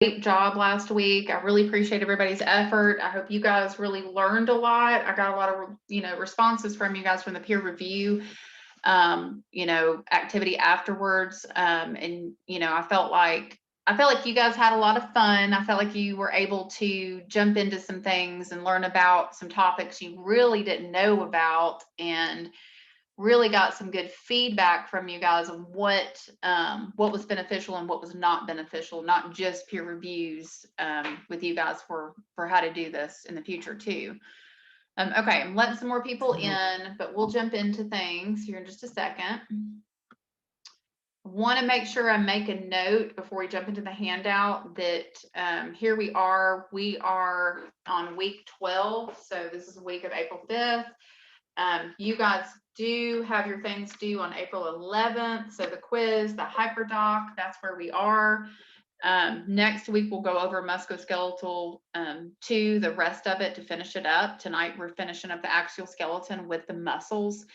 great job last week. I really appreciate everybody's effort. I hope you guys really learned a lot. I got a lot of, responses from you guys from the peer review, activity afterwards. And, I felt like you guys had a lot of fun. I felt like you were able to jump into some things and learn about some topics you really didn't know about, and really got some good feedback from you guys on what was beneficial and what was not beneficial, not just peer reviews with you guys for how to do this in the future too. Okay, I'm letting some more people in, but we'll jump into things here in just a second. Want to make sure I make a note before we jump into the handout that here we are on week 12. So this is the week of April 5th. You guys do have your things due on April 11th. So the quiz, the hyperdoc, that's where we are. Next week, we'll go over musculoskeletal 2, the rest of it to finish it up. Tonight, we're finishing up the axial skeleton with the muscles.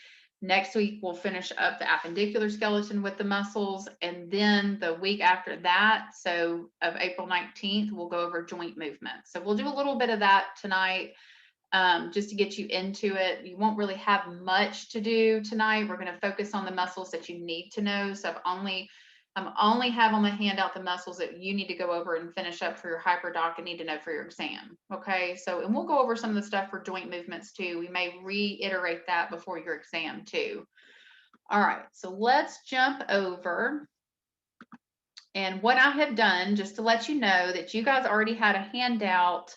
Next week, we'll finish up the appendicular skeleton with the muscles. And then the week after that, so of April 19th, we'll go over joint movement. So we'll do a little bit of that tonight. Just to get you into it. You won't really have much to do tonight. We're going to focus on the muscles that you need to know. So I'm only have on the handout the muscles that you need to go over and finish up for your hyperdoc and need to know for your exam. Okay, so and we'll go over some of the stuff for joint movements too. We may reiterate that before your exam too. All right, so let's jump over. And what I have done, just to let you know that you guys already had a handout,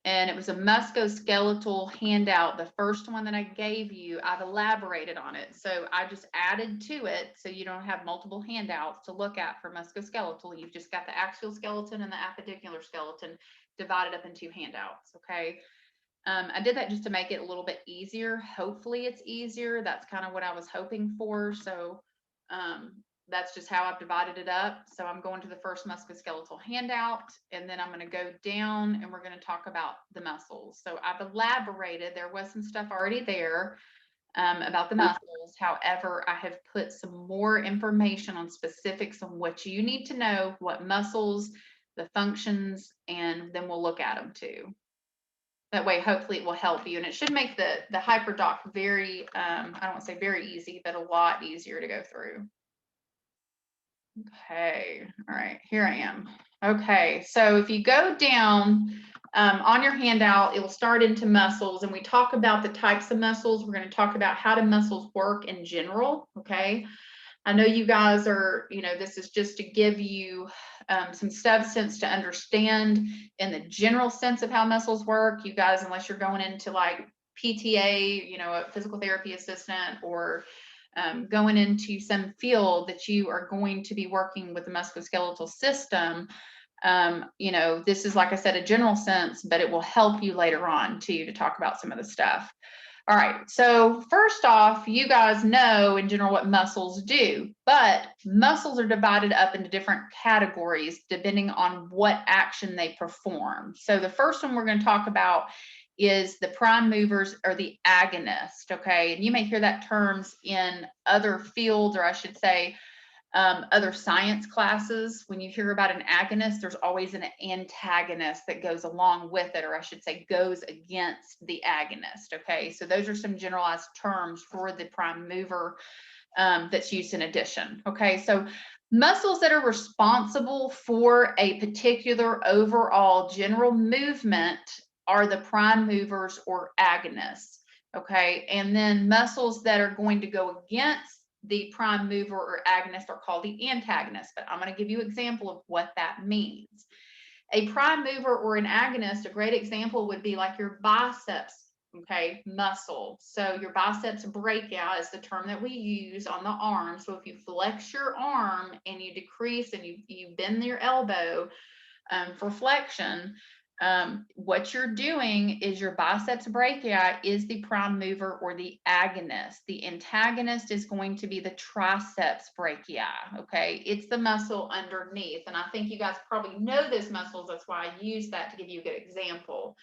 and it was a musculoskeletal handout. The first one that I gave you, I've elaborated on it. So I just added to it so you don't have multiple handouts to look at for musculoskeletal. You've just got the axial skeleton and the appendicular skeleton divided up in 2 handouts, okay? I did that just to make it a little bit easier. Hopefully it's easier. That's kind of what I was hoping for. So that's just how I've divided it up. So I'm going to the first musculoskeletal handout, and then I'm going to go down and we're going to talk about the muscles. So I've elaborated, there was some stuff already there about the muscles. However, I have put some more information on specifics on what you need to know, what muscles, the functions, and then we'll look at them too. That way, hopefully it will help you, and it should make the hyperdoc very, I don't want to say very easy, but a lot easier to go through. Okay, all right, here I am. Okay, so if you go down on your handout, it will start into muscles, and we talk about the types of muscles. We're going to talk about how do muscles work in general, okay? I know you guys are, this is just to give you some substance to understand in the general sense of how muscles work. You guys, unless you're going into like PTA, a physical therapy assistant, or going into some field that you are going to be working with the musculoskeletal system, this is, like I said, a general sense, but it will help you later on too to talk about some of the stuff. All right, so first off, you guys know in general what muscles do, but muscles are divided up into different categories depending on what action they perform. So the first one we're going to talk about is the prime movers, or the agonist, okay? And you may hear that terms in other fields, or I should say other science classes. When you hear about an agonist, there's always an antagonist that goes along with it, or I should say goes against the agonist, okay? So those are some generalized terms for the prime mover that's used in addition, okay? So muscles that are responsible for a particular overall general movement are the prime movers or agonists, okay? And then muscles that are going to go against the prime mover or agonist are called the antagonist, but I'm going to give you an example of what that means. A prime mover or an agonist, a great example would be like your biceps, okay, muscle. So your biceps brachii is the term that we use on the arm. So if you flex your arm and you decrease and you bend your elbow for flexion, what you're doing is your biceps brachii is the prime mover or the agonist. The antagonist is going to be the triceps brachii, okay? It's the muscle underneath. And I think you guys probably know this muscles. That's why I use that to give you a good example.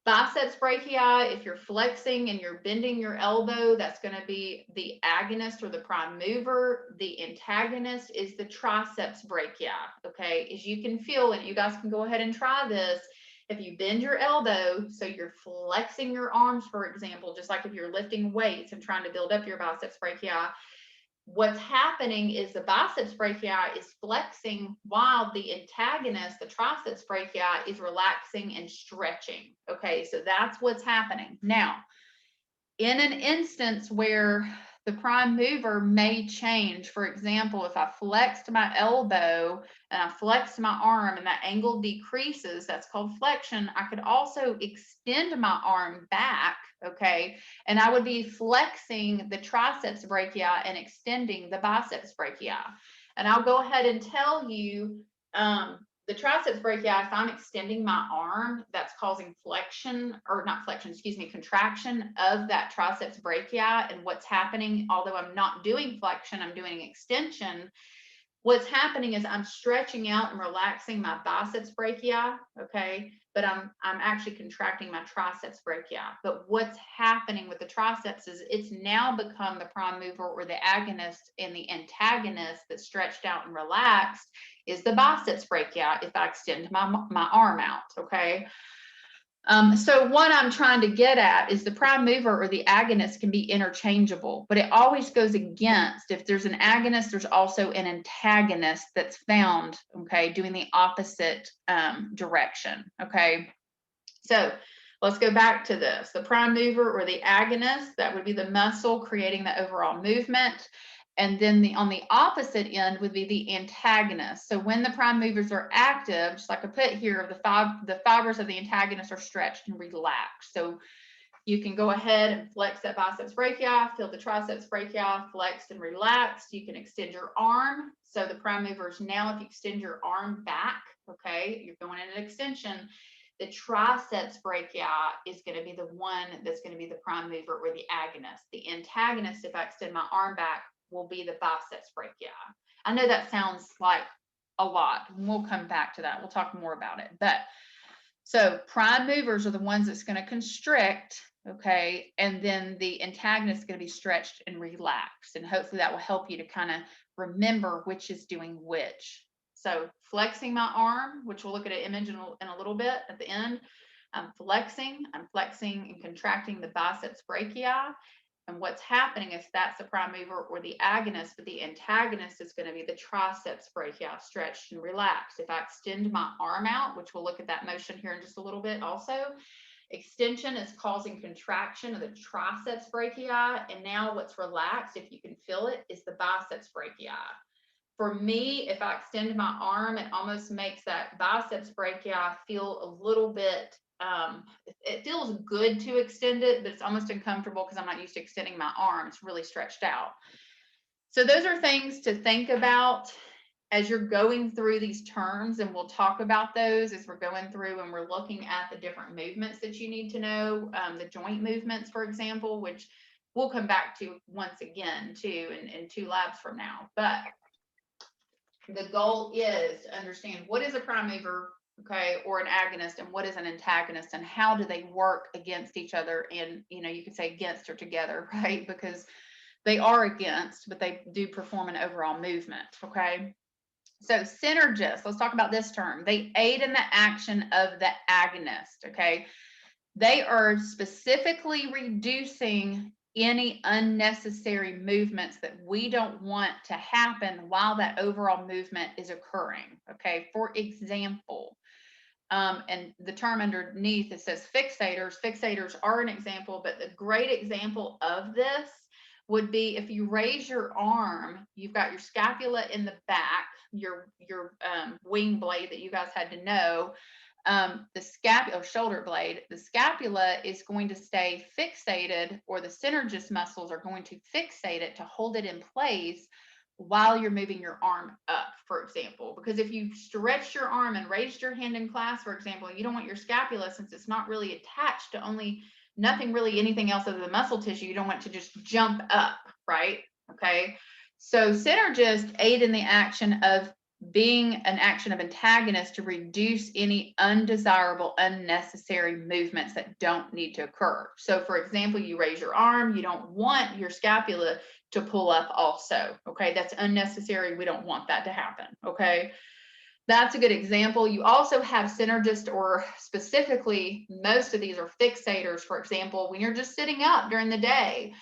Biceps brachii, if you're flexing and you're bending your elbow, that's going to be the agonist or the prime mover. The antagonist is the triceps brachii. Okay, as you can feel, and you guys can go ahead and try this. If you bend your elbow, so you're flexing your arms, for example, just like if you're lifting weights and trying to build up your biceps brachii, what's happening is the biceps brachii is flexing while the antagonist, the triceps brachii, is relaxing and stretching. Okay, so that's what's happening. Now, in an instance where the prime mover may change, for example, if I flexed my elbow and I flexed my arm and that angle decreases, that's called flexion. I could also extend my arm back, okay, and I would be flexing the triceps brachii and extending the biceps brachii. And I'll go ahead and tell you, the triceps brachii, if I'm extending my arm, that's causing flexion, or not flexion, excuse me, contraction of that triceps brachii. And what's happening, although I'm not doing flexion, I'm doing extension. What's happening is I'm stretching out and relaxing my biceps brachii, okay? But I'm actually contracting my triceps brachii. But what's happening with the triceps is it's now become the prime mover or the agonist, and the antagonist that's stretched out and relaxed is the biceps brachii if I extend my arm out, okay? So what I'm trying to get at is the prime mover or the agonist can be interchangeable, but it always goes against. If there's an agonist, there's also an antagonist that's found, okay, doing the opposite direction, okay? So let's go back to this. The prime mover or the agonist, that would be the muscle creating the overall movement. And then on the opposite end would be the antagonist. So when the prime movers are active, just like I put here, the fibers of the antagonist are stretched and relaxed. So you can go ahead and flex that biceps brachii, feel the triceps brachii flexed and relaxed. You can extend your arm. So the prime movers now, if you extend your arm back, okay, you're going in an extension. The triceps brachii is going to be the one that's going to be the prime mover or the agonist. The antagonist, if I extend my arm back, will be the biceps brachii. I know that sounds like a lot. We'll come back to that. We'll talk more about it. But so prime movers are the ones that's going to constrict, okay, and then the antagonist is going to be stretched and relaxed. And hopefully that will help you to kind of remember which is doing which. So flexing my arm, which we'll look at an image in a little bit at the end. I'm flexing and contracting the biceps brachii. And what's happening is that's the prime mover or the agonist, but the antagonist is going to be the triceps brachii, stretched and relaxed. If I extend my arm out, which we'll look at that motion here in just a little bit also, extension is causing contraction of the triceps brachii. And now what's relaxed, if you can feel it, is the biceps brachii. For me, if I extend my arm, it almost makes that biceps brachii feel a little bit, it feels good to extend it, but it's almost uncomfortable because I'm not used to extending my arm. It's really stretched out. So those are things to think about as you're going through these terms, and we'll talk about those as we're going through and we're looking at the different movements that you need to know, the joint movements, for example, which we'll come back to once again too in 2 labs from now. But the goal is to understand what is a prime mover, okay, or an agonist, and what is an antagonist, and how do they work against each other. And you could say against or together, right? Because they are against, but they do perform an overall movement, okay? So synergists, let's talk about this term. They aid in the action of the agonist, okay? They are specifically reducing any unnecessary movements that we don't want to happen while that overall movement is occurring, okay? For example, and the term underneath, it says fixators. Fixators are an example, but the great example of this would be if you raise your arm, you've got your scapula in the back, your wing blade that you guys had to know, the scapula, shoulder blade, the scapula is going to stay fixated, or the synergist muscles are going to fixate it to hold it in place while you're moving your arm up, for example. Because if you stretch your arm and raised your hand in class, for example, you don't want your scapula, since it's not really attached to nothing really, anything else other than muscle tissue, you don't want to just jump up, right? Okay. So synergists aid in the action of being an action of antagonist to reduce any undesirable, unnecessary movements that don't need to occur. So for example, you raise your arm, you don't want your scapula to pull up also, okay? That's unnecessary. We don't want that to happen, okay? That's a good example. You also have synergist, or specifically, most of these are fixators. For example, when you're just sitting up during the day,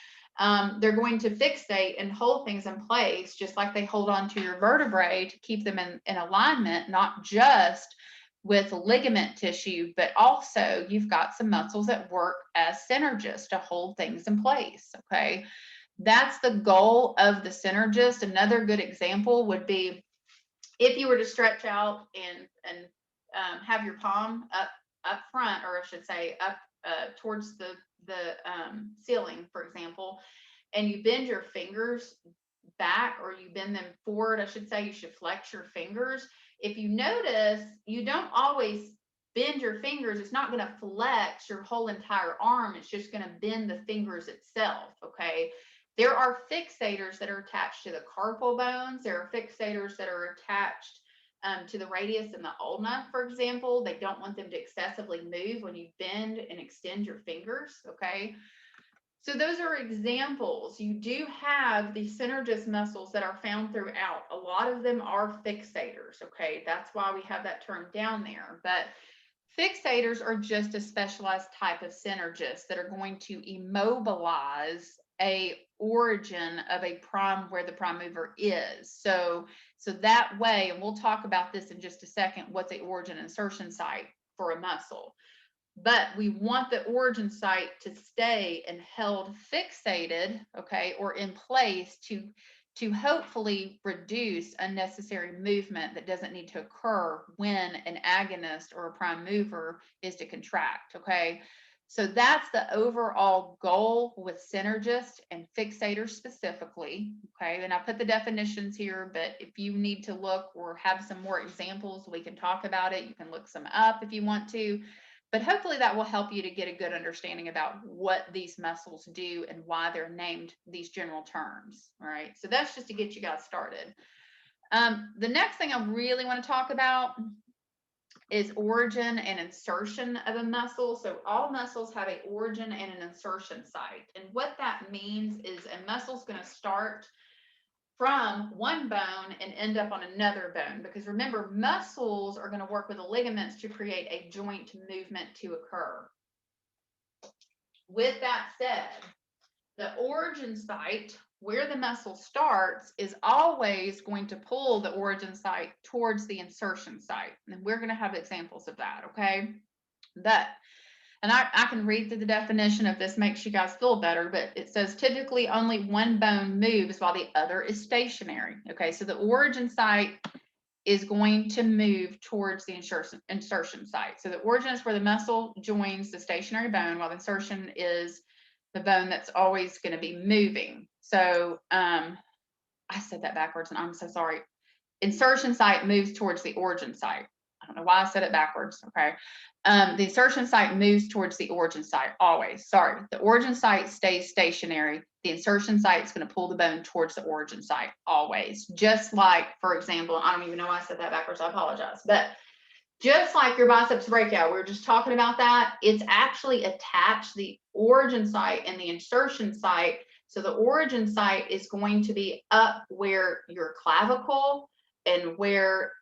they're going to fixate and hold things in place, just like they hold on to your vertebrae to keep them in alignment, not just with ligament tissue, but also you've got some muscles that work as synergists to hold things in place, okay? That's the goal of the synergist. Another good example would be if you were to stretch out and have your palm up front, or I should say up towards the ceiling, for example, and you bend your fingers back, or you bend them forward, I should say, you should flex your fingers. If you notice, you don't always bend your fingers. It's not going to flex your whole entire arm. It's just going to bend the fingers itself, okay? There are fixators that are attached to the carpal bones. There are fixators that are attached to the radius and the ulna, for example. They don't want them to excessively move when you bend and extend your fingers, okay? So those are examples. You do have the synergist muscles that are found throughout. A lot of them are fixators, okay? That's why we have that term down there. But fixators are just a specialized type of synergist that are going to immobilize a origin of a prime where the prime mover is. So that way, and we'll talk about this in just a second, what's the origin insertion site for a muscle. But we want the origin site to stay and held fixated, okay, or in place to hopefully reduce unnecessary movement that doesn't need to occur when an agonist or a prime mover is to contract, okay? So that's the overall goal with synergist and fixators specifically, okay? And I put the definitions here, but if you need to look or have some more examples, we can talk about it. You can look some up if you want to. But hopefully that will help you to get a good understanding about what these muscles do and why they're named these general terms. All right, so that's just to get you guys started. The next thing I really want to talk about is origin and insertion of a muscle. So all muscles have an origin and an insertion site. And what that means is a muscle is going to start from one bone and end up on another bone, because remember, muscles are going to work with the ligaments to create a joint movement to occur. With that said, the origin site where the muscle starts is always going to pull the origin site towards the insertion site, and we're going to have examples of that, okay? And I can read through the definition if this makes you guys feel better, but it says typically only one bone moves while the other is stationary. Okay, so the origin site is going to move towards the insertion site. So the origin is where the muscle joins the stationary bone, while the insertion is the bone that's always going to be moving. So I said that backwards, and I'm so sorry. Insertion site moves towards the origin site. I don't know why I said it backwards, okay? The insertion site moves towards the origin site always. Sorry, the origin site stays stationary. The insertion site is going to pull the bone towards the origin site always. Just like, for example, I don't even know why I said that backwards, I apologize. But just like your biceps breakout, we were just talking about that. It's actually attached, the origin site and the insertion site. So the origin site is going to be up where your clavicle and where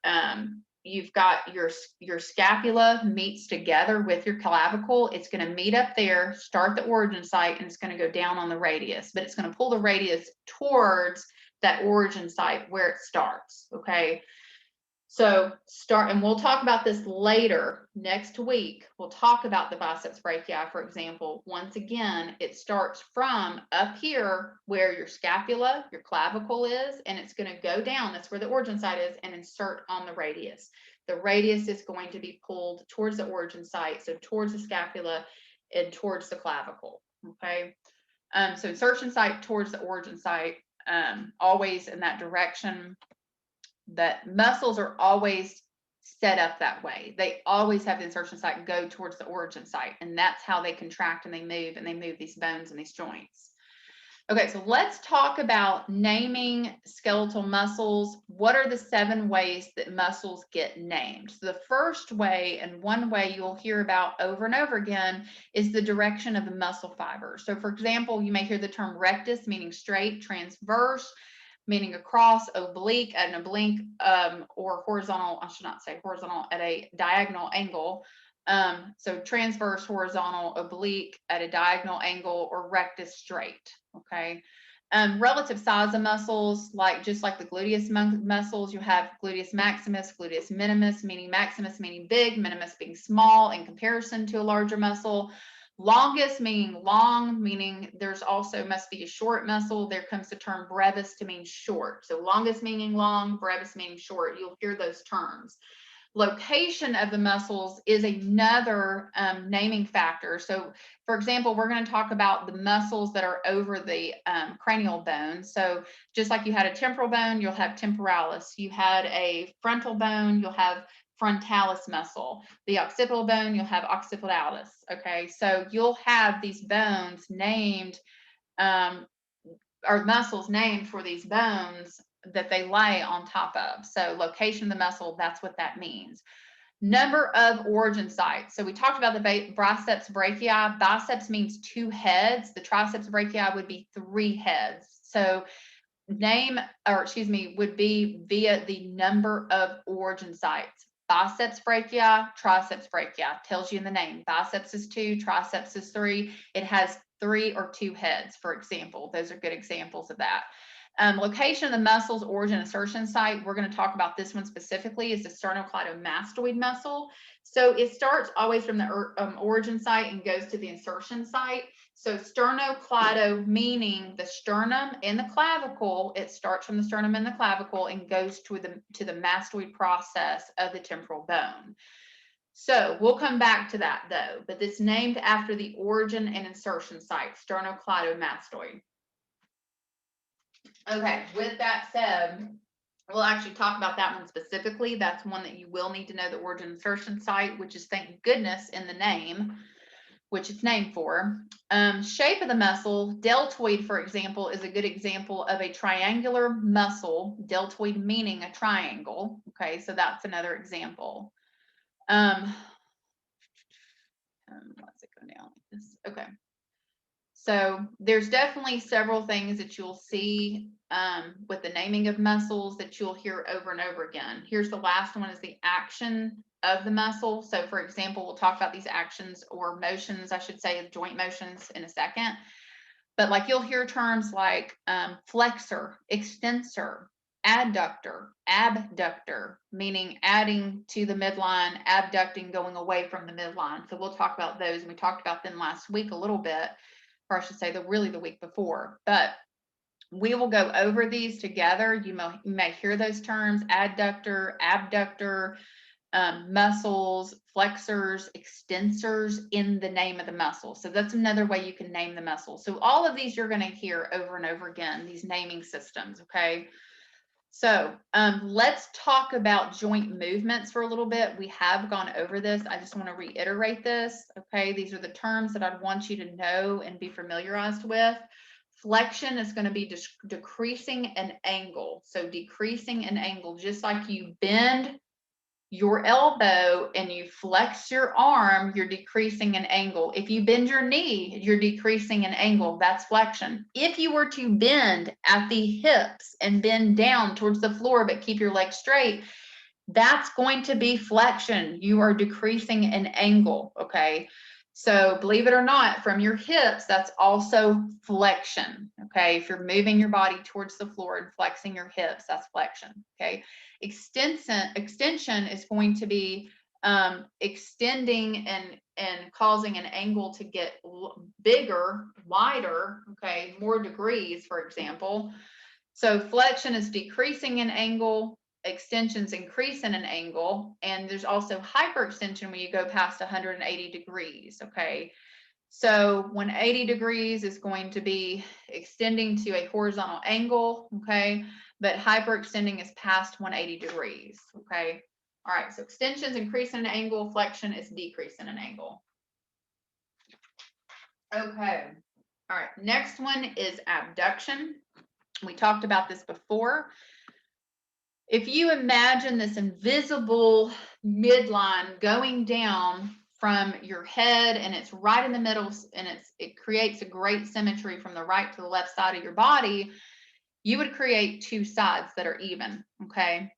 you've got your scapula meets together with your clavicle. It's going to meet up there, start the origin site, and it's going to go down on the radius, but it's going to pull the radius towards that origin site where it starts, okay? So and we'll talk about this later next week. We'll talk about the biceps brachii, for example. Once again, it starts from up here where your scapula, your clavicle is, and it's going to go down. That's where the origin site is, and insert on the radius. The radius is going to be pulled towards the origin site, so towards the scapula and towards the clavicle, okay? So insertion site towards the origin site, always in that direction. That muscles are always set up that way. They always have the insertion site go towards the origin site, and that's how they contract and they move these bones and these joints. Okay, so let's talk about naming skeletal muscles. What are the 7 ways that muscles get named? So the first way, and one way you'll hear about over and over again, is the direction of the muscle fiber. So for example, you may hear the term rectus, meaning straight, transverse, meaning across, oblique, at an oblique, or horizontal, I should not say horizontal, at a diagonal angle. So transverse, horizontal, oblique, at a diagonal angle, or rectus, straight. Okay. Relative size of muscles, just like the gluteus muscles, you have gluteus maximus, gluteus minimus, meaning maximus meaning big, minimus being small in comparison to a larger muscle. Longest meaning long, meaning there's also must be a short muscle. There comes the term brevis to mean short. So longest meaning long, brevis meaning short. You'll hear those terms. Location of the muscles is another naming factor. So for example, we're going to talk about the muscles that are over the cranial bone. So just like you had a temporal bone, you'll have temporalis. You had a frontal bone, you'll have frontalis muscle. The occipital bone, you'll have occipitalis. Okay, so you'll have these bones named, or muscles named for these bones that they lay on top of. So location of the muscle, that's what that means. Number of origin sites. So we talked about the biceps brachii. Biceps means 2 heads. The triceps brachii would be 3 heads. So would be via the number of origin sites. Biceps brachii, triceps brachii, tells you in the name. Biceps is 2, triceps is 3. It has 3 or 2 heads, for example. Those are good examples of that. Location of the muscle's origin insertion site, we're going to talk about this one specifically, is the sternocleidomastoid muscle. So it starts always from the origin site and goes to the insertion site. So sternocleido meaning the sternum and the clavicle. It starts from the sternum and the clavicle and goes to the mastoid process of the temporal bone. So we'll come back to that though, but it's named after the origin and insertion site, sternocleidomastoid. Okay, with that said, we'll actually talk about that one specifically. That's one that you will need to know the origin insertion site, which is, thank goodness, in the name, which it's named for. Shape of the muscle, deltoid, for example, is a good example of a triangular muscle, deltoid meaning a triangle. Okay, so that's another example. Let's it go down like this. Okay. So there's definitely several things that you'll see with the naming of muscles that you'll hear over and over again. Here's the last one, is the action of the muscle. So for example, we'll talk about these actions or motions, I should say, joint motions in a second. But like you'll hear terms like flexor, extensor, adductor, abductor, meaning adding to the midline, abducting, going away from the midline. So we'll talk about those. And we talked about them last week a little bit, or I should say really the week before, but we will go over these together. You may hear those terms: adductor, abductor, muscles, flexors, extensors in the name of the muscle. So that's another way you can name the muscle. So all of these you're going to hear over and over again, these naming systems. Okay. So let's talk about joint movements for a little bit. We have gone over this. I just want to reiterate this. Okay, these are the terms that I'd want you to know and be familiarized with. Flexion is going to be decreasing an angle. So decreasing an angle, just like you bend your elbow and you flex your arm, you're decreasing an angle. If you bend your knee, you're decreasing an angle. That's flexion. If you were to bend at the hips and bend down towards the floor, but keep your legs straight, that's going to be flexion. You are decreasing an angle. Okay. So believe it or not, from your hips, that's also flexion. Okay. If you're moving your body towards the floor and flexing your hips, that's flexion. Okay. Extension is going to be extending and causing an angle to get bigger, wider, okay, more degrees, for example. So flexion is decreasing an angle, extensions increase in an angle, and there's also hyperextension when you go past 180 degrees, okay? So when 80 degrees is going to be extending to a horizontal angle, okay? But hyperextending is past 180 degrees, okay? All right, so extensions increase in an angle, flexion is decrease in an angle. Okay, All right, next one is abduction. We talked about this before. If you imagine this invisible midline going down from your head and it's right in the middle and it creates a great symmetry from the right to the left side of your body, you would create two sides that are even, okay?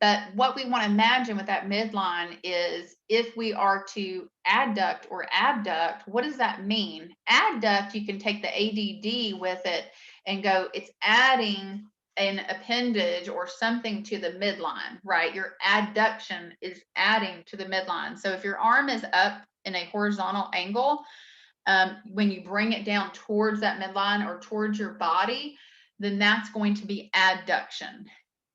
But what we want to imagine with that midline is if we are to adduct or abduct, what does that mean? Adduct, you can take the ADD with it and go, it's adding an appendage or something to the midline, right? Your adduction is adding to the midline. So if your arm is up in a horizontal angle, when you bring it down towards that midline or towards your body, then that's going to be adduction.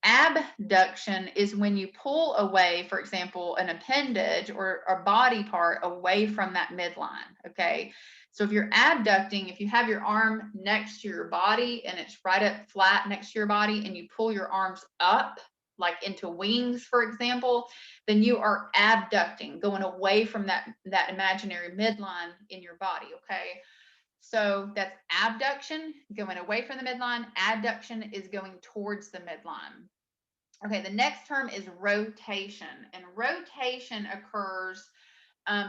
Abduction is when you pull away, for example, an appendage or a body part away from that midline, okay? So if you're abducting, if you have your arm next to your body and it's right up flat next to your body and you pull your arms up, like into wings, for example, then you are abducting, going away from that imaginary midline in your body, okay? So that's abduction, going away from the midline. Adduction is going towards the midline. Okay, the next term is rotation, and rotation occurs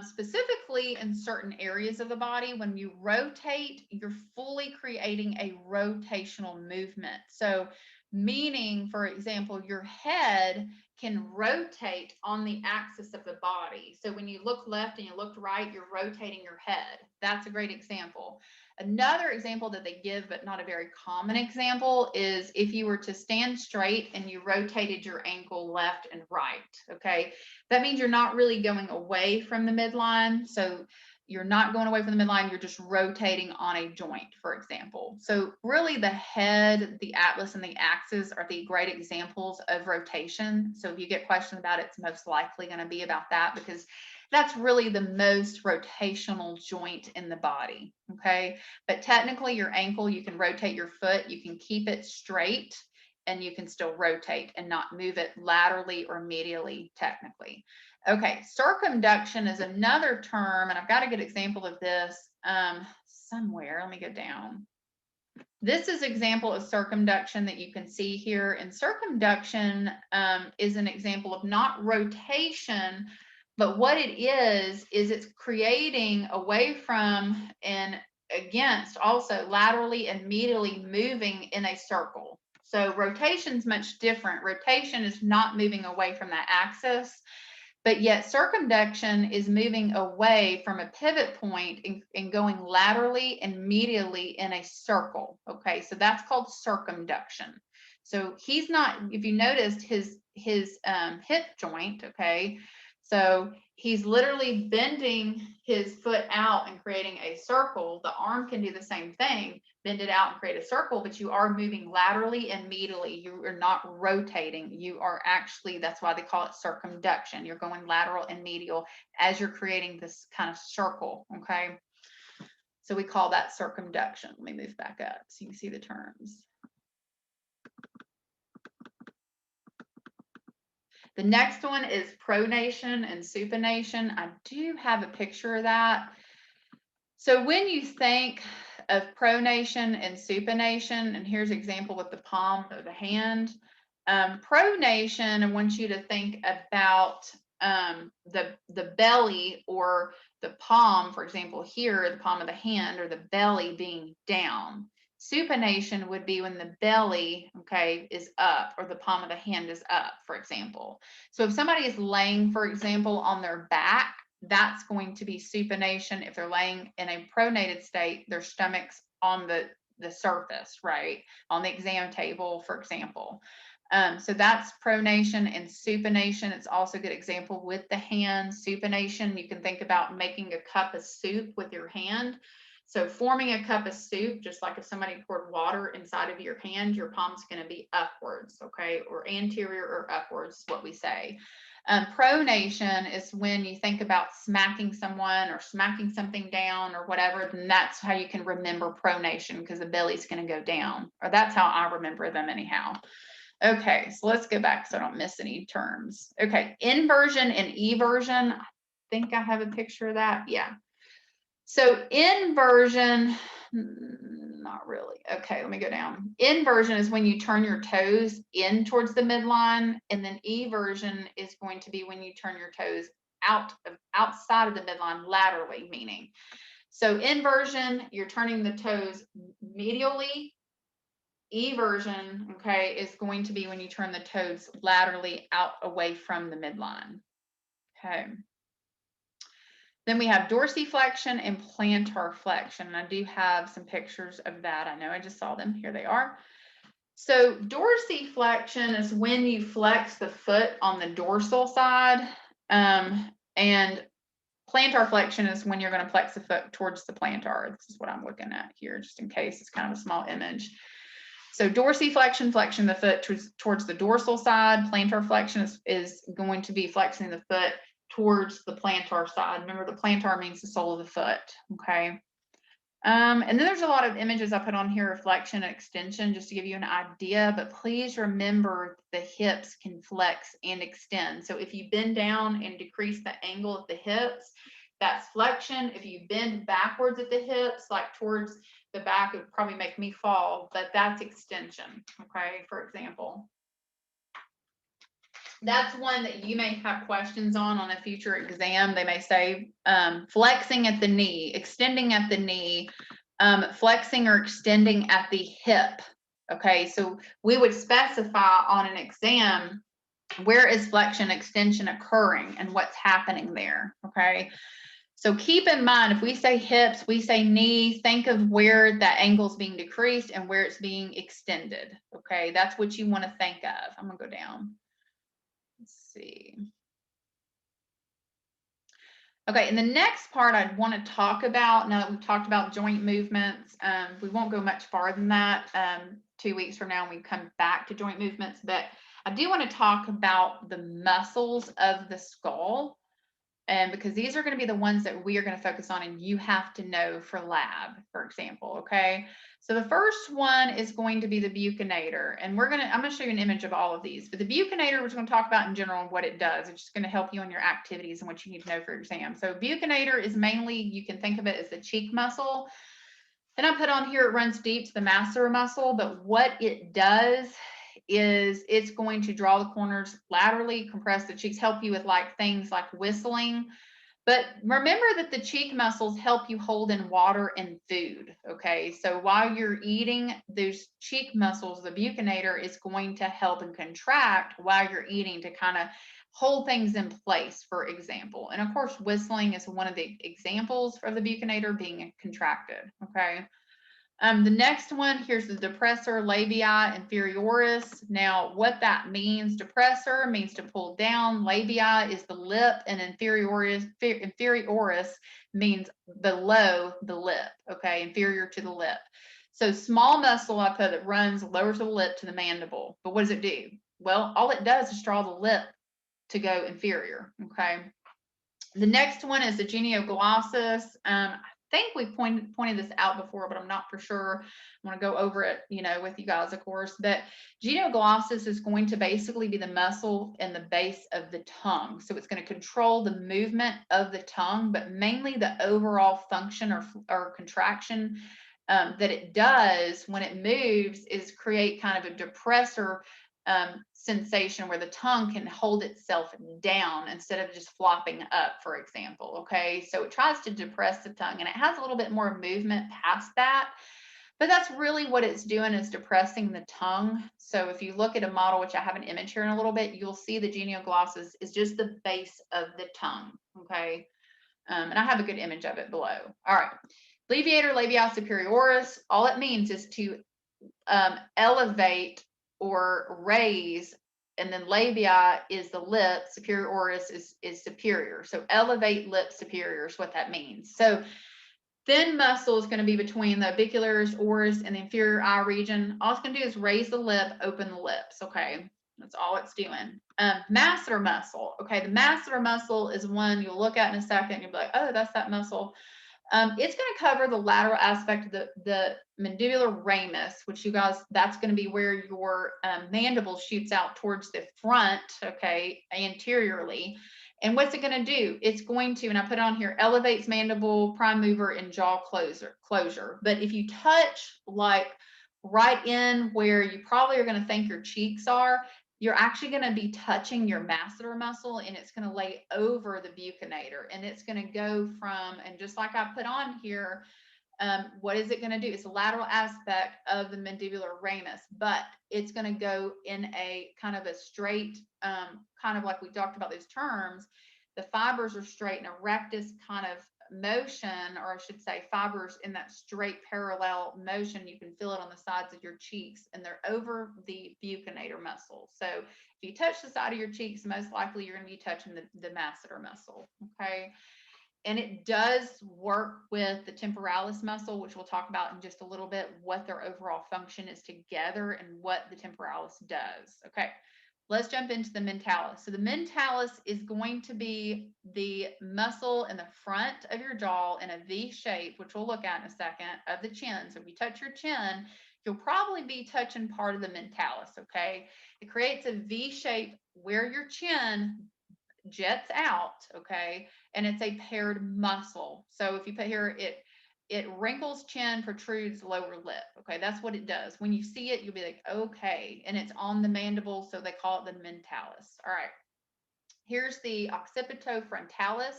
specifically in certain areas of the body. When you rotate, you're fully creating a rotational movement. So meaning, for example, your head can rotate on the axis of the body. So when you look left and you look right, you're rotating your head. That's a great example. Another example that they give, but not a very common example, is if you were to stand straight and you rotated your ankle left and right, okay? That means you're not really going away from the midline. So you're not going away from the midline, you're just rotating on a joint, for example. So really the head, the atlas, and the axis are the great examples of rotation. So if you get questions about it, it's most likely going to be about that because that's really the most rotational joint in the body, okay? But technically your ankle, you can rotate your foot, you can keep it straight, and you can still rotate and not move it laterally or medially, technically. Okay, circumduction is another term, and I've got a good example of this somewhere. Let me go down. This is an example of circumduction that you can see here. And circumduction is an example of not rotation, but what it is it's creating away from and against, also laterally and medially moving in a circle. So rotation is much different. Rotation is not moving away from that axis, but yet circumduction is moving away from a pivot point and going laterally and medially in a circle. Okay, so that's called circumduction. So he's not, if you noticed his hip joint, okay, so he's literally bending his foot out and creating a circle. The arm can do the same thing, bend it out and create a circle, but you are moving laterally and medially. You are not rotating. You are actually, that's why they call it circumduction. You're going lateral and medial as you're creating this kind of circle, okay? So we call that circumduction. Let me move back up so you can see the terms. The next one is pronation and supination. I do have a picture of that. So when you think of pronation and supination, and here's an example with the palm of the hand. Pronation, I want you to think about the belly or the palm, for example, here, the palm of the hand or the belly being down. Supination would be when the belly, okay, is up or the palm of the hand is up, for example. So if somebody is laying, for example, on their back, that's going to be supination. If they're laying in a pronated state, their stomach's on the surface, right? On the exam table, for example. So that's pronation and supination. It's also a good example with the hand. Supination, you can think about making a cup of soup with your hand. So forming a cup of soup, just like if somebody poured water inside of your hand, your palm's going to be upwards, okay, or anterior or upwards is what we say. Pronation is when you think about smacking someone or smacking something down or whatever, then that's how you can remember pronation because the belly's going to go down, or that's how I remember them anyhow. Okay, so let's go back so I don't miss any terms. Okay, inversion and eversion. I think I have a picture of that. Yeah. So inversion Not really. Okay, let me go down. Inversion is when you turn your toes in towards the midline, and then eversion is going to be when you turn your toes outside of the midline laterally, meaning. So inversion, you're turning the toes medially. Eversion, okay, is going to be when you turn the toes laterally out away from the midline. Okay. Then we have dorsiflexion and plantar flexion. And I do have some pictures of that. I know I just saw them. Here they are. So dorsiflexion is when you flex the foot on the dorsal side. And plantar flexion is when you're going to flex the foot towards the plantar. This is what I'm looking at here, just in case it's kind of a small image. So dorsiflexion, flexion the foot towards the dorsal side. Plantar flexion is going to be flexing the foot towards the plantar side. Remember, the plantar means the sole of the foot, okay? And then there's a lot of images I put on here of flexion and extension just to give you an idea, but please remember the hips can flex and extend. So if you bend down and decrease the angle of the hips, that's flexion. If you bend backwards at the hips, like towards the back, it would probably make me fall, but that's extension, okay, for example. That's one that you may have questions on a future exam. They may say flexing at the knee, extending at the knee, flexing or extending at the hip. Okay, so we would specify on an exam where is flexion extension occurring and what's happening there. Okay, so keep in mind, if we say hips, we say knee, think of where that angle is being decreased and where it's being extended. Okay, that's what you want to think of. I'm gonna go down. Let's see. Okay, and the next part I'd want to talk about, now that we've talked about joint movements, we won't go much farther than that. 2 weeks from now, we come back to joint movements, but I do want to talk about the muscles of the skull. And because these are going to be the ones that we are going to focus on and you have to know for lab, for example, okay? So the first one is going to be the buccinator. And I'm going to show you an image of all of these. But the buccinator, we're just going to talk about in general and what it does. It's just going to help you on your activities and what you need to know for your exam. So buccinator is mainly, you can think of it as the cheek muscle. And I put on here, it runs deep to the masseter muscle. But what it does is it's going to draw the corners laterally, compress the cheeks, help you with like things like whistling. But remember that the cheek muscles help you hold in water and food. Okay, so while you're eating, those cheek muscles, the buccinator is going to help and contract while you're eating to kind of hold things in place, for example. And of course, whistling is one of the examples of the buccinator being contracted. Okay. The next one, here's the depressor labii inferioris. Now, what that means, depressor means to pull down, labii is the lip, and inferioris means below the lip, okay, inferior to the lip. So small muscle I put that runs, lowers the lip to the mandible. But what does it do? Well, all it does is draw the lip to go inferior, okay? The next one is the genioglossus. I think we pointed this out before, but I'm not for sure. I want to go over it, with you guys, of course. But genioglossus is going to basically be the muscle in the base of the tongue. So it's going to control the movement of the tongue, but mainly the overall function or contraction that it does when it moves is create kind of a depressor sensation where the tongue can hold itself down instead of just flopping up, for example. Okay, so it tries to depress the tongue and it has a little bit more movement past that, but that's really what it's doing, is depressing the tongue. So if you look at a model, which I have an image here in a little bit, you'll see the genioglossus is just the base of the tongue. Okay, and I have a good image of it below. All right, levator labii superioris, all it means is to elevate or raise, and then labia is the lip, superioris is superior. So elevate lip superior is what that means. So thin muscle is going to be between the orbicularis, oris, and the inferior eye region. All it's going to do is raise the lip, open the lips. Okay, that's all it's doing. Masseter muscle. Okay, the masseter muscle is one you'll look at in a second. And you'll be like, oh, that's that muscle. It's going to cover the lateral aspect of the mandibular ramus, which you guys, that's going to be where your mandible shoots out towards the front, okay, anteriorly. And what's it going to do? It's going to, and I put on here, elevates mandible, prime mover, and jaw closure. But if you touch like right in where you probably are going to think your cheeks are, you're actually going to be touching your masseter muscle, and it's going to lay over the buccinator, and it's going to go from, and just like I put on here, what is it going to do? It's a lateral aspect of the mandibular ramus, but it's going to go in a kind of a straight, kind of like we talked about those terms. The fibers are straight in a rectus kind of motion, or I should say fibers in that straight parallel motion. You can feel it on the sides of your cheeks, and they're over the buccinator muscle. So if you touch the side of your cheeks, most likely you're going to be touching the masseter muscle. Okay. And it does work with the temporalis muscle, which we'll talk about in just a little bit, what their overall function is together and what the temporalis does. Okay, let's jump into the mentalis. So the mentalis is going to be the muscle in the front of your jaw in a V shape, which we'll look at in a second, of the chin. So if you touch your chin, you'll probably be touching part of the mentalis, okay? It creates a V shape where your chin jets out, okay, and it's a paired muscle. So if you put here, it wrinkles chin, protrudes lower lip. Okay, that's what it does. When you see it, you'll be like, okay, and it's on the mandible, so they call it the mentalis. All right, here's the occipitofrontalis.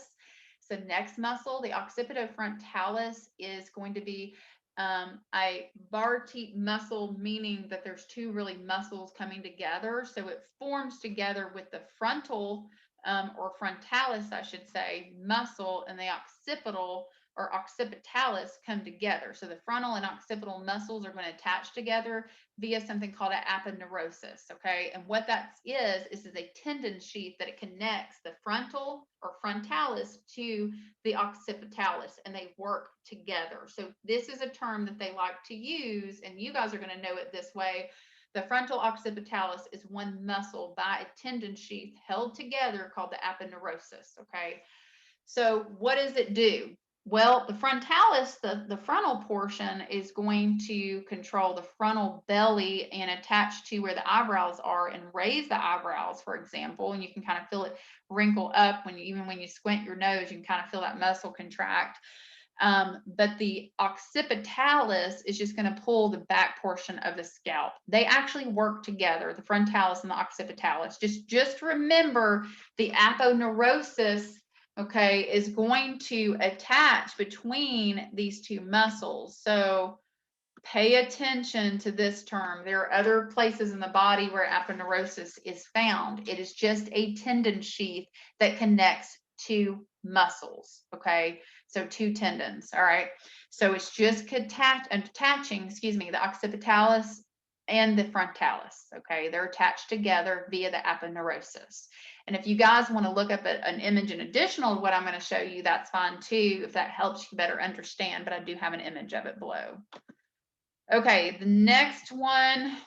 So next muscle, the occipitofrontalis is going to be a bar-teat muscle, meaning that there's two really muscles coming together. So it forms together with the frontal or frontalis, I should say, muscle, and the occipital or occipitalis come together. So the frontal and occipital muscles are going to attach together via something called an aponeurosis. Okay, and what that is a tendon sheath that it connects the frontal or frontalis to the occipitalis, and they work together. So this is a term that they like to use, and you guys are going to know it this way. The frontal occipitalis is one muscle by a tendon sheath held together called the aponeurosis. Okay, so what does it do? Well, the frontalis, the frontal portion, is going to control the frontal belly and attach to where the eyebrows are and raise the eyebrows, for example. And you can kind of feel it wrinkle up even when you squint your nose, you can kind of feel that muscle contract. But the occipitalis is just going to pull the back portion of the scalp. They actually work together, the frontalis and the occipitalis. Just remember the aponeurosis, okay, is going to attach between these two muscles. So pay attention to this term. There are other places in the body where aponeurosis is found. It is just a tendon sheath that connects two muscles, okay? So two tendons, all right? So it's just attaching, the occipitalis and the frontalis, okay? They're attached together via the aponeurosis. And if you guys want to look up an image in additional to what I'm going to show you, that's fine too, if that helps you better understand, but I do have an image of it below. Okay, the next one,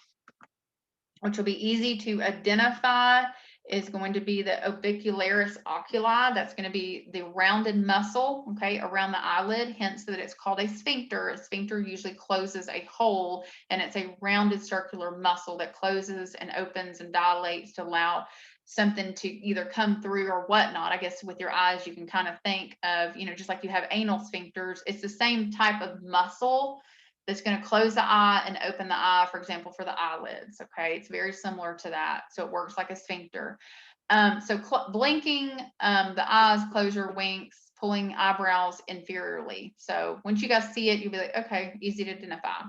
which will be easy to identify, is going to be the orbicularis oculi. That's going to be the rounded muscle, okay, around the eyelid, hence that it's called a sphincter. A sphincter usually closes a hole, and it's a rounded circular muscle that closes and opens and dilates to allow something to either come through or whatnot. I guess with your eyes, you can kind of think of, just like you have anal sphincters, it's the same type of muscle that's going to close the eye and open the eye, for example, for the eyelids. Okay, it's very similar to that. So it works like a sphincter. Blinking, the eyes, closure, winks, pulling eyebrows inferiorly. So once you guys see it, you'll be like, okay, easy to identify.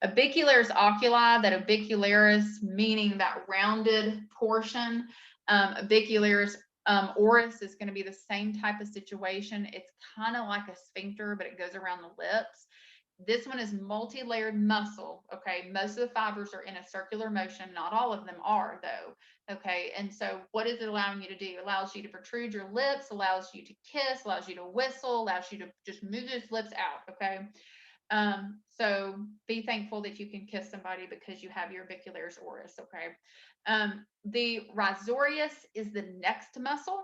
Orbicularis oculi, that orbicularis meaning that rounded portion. Orbicularis oris is going to be the same type of situation. It's kind of like a sphincter, but it goes around the lips. This one is multi-layered muscle, okay? Most of the fibers are in a circular motion. Not all of them are, though, okay? And so what is it allowing you to do? It allows you to protrude your lips, allows you to kiss, allows you to whistle, allows you to just move those lips out, okay? So be thankful that you can kiss somebody because you have your orbicularis oris, okay? The risorius is the next muscle.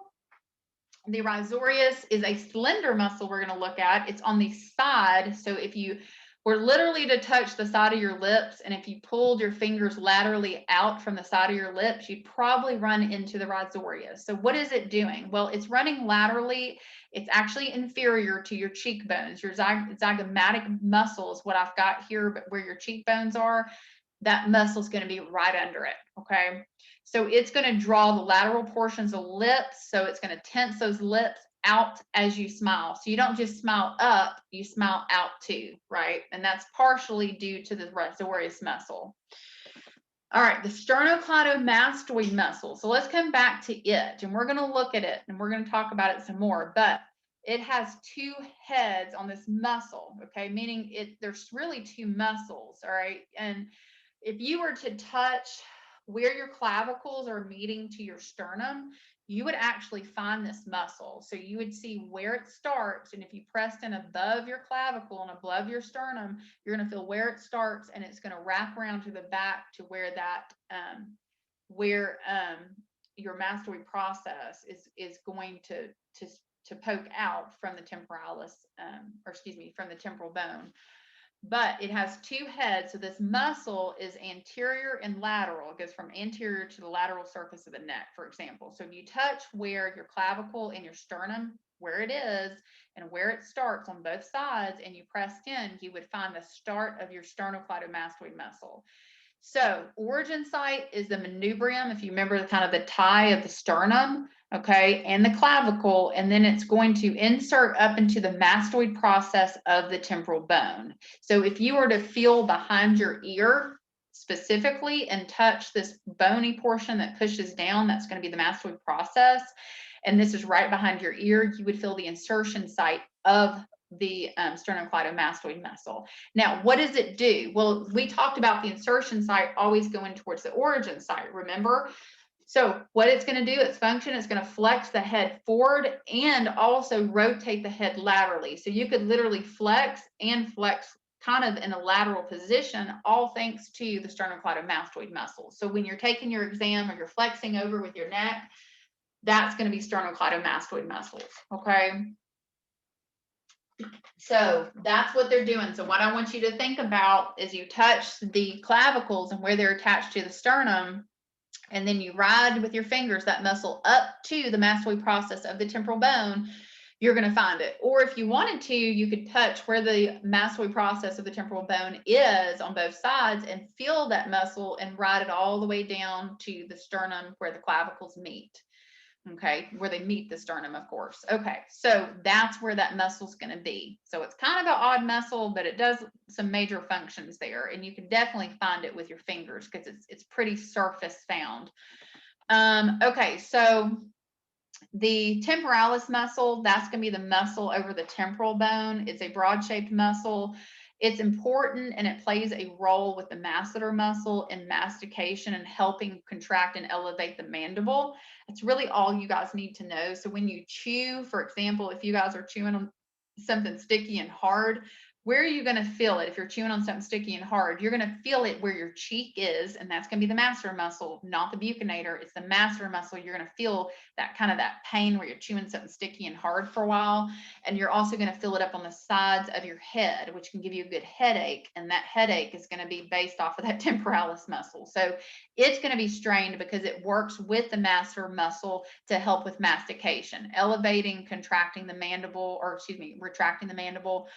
The risorius is a slender muscle we're going to look at. It's on the side. So if you We're literally to touch the side of your lips, and if you pulled your fingers laterally out from the side of your lips, you'd probably run into the rhizorius. So what is it doing? Well, it's running laterally. It's actually inferior to your cheekbones. Your zygomatic muscle is what I've got here, but where your cheekbones are, that muscle is going to be right under it. Okay. So it's going to draw the lateral portions of lips. So it's going to tense those lips out as you smile. So you don't just smile up, you smile out too, right? And that's partially due to the rhizorius muscle. All right, the sternocleidomastoid muscle. So let's come back to it, and we're going to look at it, and we're going to talk about it some more. But it has two heads on this muscle, okay? Meaning there's really two muscles, all right? And if you were to touch where your clavicles are meeting to your sternum, you would actually find this muscle. So you would see where it starts. And if you pressed in above your clavicle and above your sternum, you're going to feel where it starts, and it's going to wrap around to the back to where that, your mastoid process is going to poke out from the temporalis, from the temporal bone. But it has two heads. So this muscle is anterior and lateral. It goes from anterior to the lateral surface of the neck, for example. So if you touch where your clavicle and your sternum, where it is and where it starts on both sides, and you pressed in, you would find the start of your sternocleidomastoid muscle. So origin site is the manubrium, if you remember the kind of the tie of the sternum, okay, and the clavicle, and then it's going to insert up into the mastoid process of the temporal bone. So if you were to feel behind your ear specifically and touch this bony portion that pushes down, that's going to be the mastoid process, and this is right behind your ear, you would feel the insertion site of the sternocleidomastoid muscle. Now, what does it do? Well, we talked about the insertion site always going towards the origin site, remember? So what it's going to do, its function is going to flex the head forward and also rotate the head laterally. So you could literally flex kind of in a lateral position, all thanks to the sternocleidomastoid muscle. So when you're taking your exam or you're flexing over with your neck, that's going to be sternocleidomastoid muscles, okay? So that's what they're doing. So what I want you to think about is you touch the clavicles and where they're attached to the sternum, and then you ride with your fingers that muscle up to the mastoid process of the temporal bone, you're going to find it. Or if you wanted to, you could touch where the mastoid process of the temporal bone is on both sides and feel that muscle and ride it all the way down to the sternum where the clavicles meet. Okay, where they meet the sternum, of course. Okay, so that's where that muscle is going to be. So it's kind of an odd muscle, but it does some major functions there, and you can definitely find it with your fingers because it's pretty surface found. Okay, so the temporalis muscle, that's going to be the muscle over the temporal bone. It's a broad-shaped muscle. It's important, and it plays a role with the masseter muscle in mastication and helping contract and elevate the mandible. That's really all you guys need to know. So when you chew, for example, if you guys are chewing on something sticky and hard, where are you going to feel it? If you're chewing on something sticky and hard, you're going to feel it where your cheek is, and that's going to be the masseter muscle, not the buccinator. It's the masseter muscle. You're going to feel that kind of that pain where you're chewing something sticky and hard for a while, and you're also going to feel it up on the sides of your head, which can give you a good headache, and that headache is going to be based off of that temporalis muscle. So it's going to be strained because it works with the masseter muscle to help with mastication, elevating, contracting the mandible, or excuse me, retracting the mandible.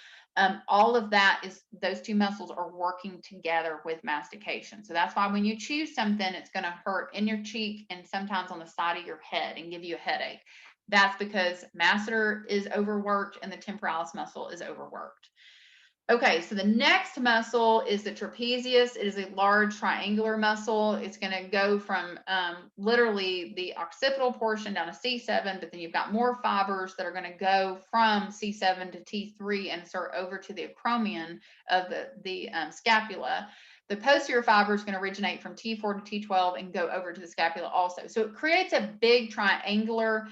All of that is, those two muscles are working together with mastication. So that's why when you chew something, it's going to hurt in your cheek and sometimes on the side of your head and give you a headache. That's because masseter is overworked and the temporalis muscle is overworked. Okay, so the next muscle is the trapezius. It is a large triangular muscle. It's going to go from literally the occipital portion down to C7, but then you've got more fibers that are going to go from C7 to T3 and insert over to the acromion of the scapula. The posterior fiber is going to originate from T4 to T12 and go over to the scapula also. So it creates a big triangular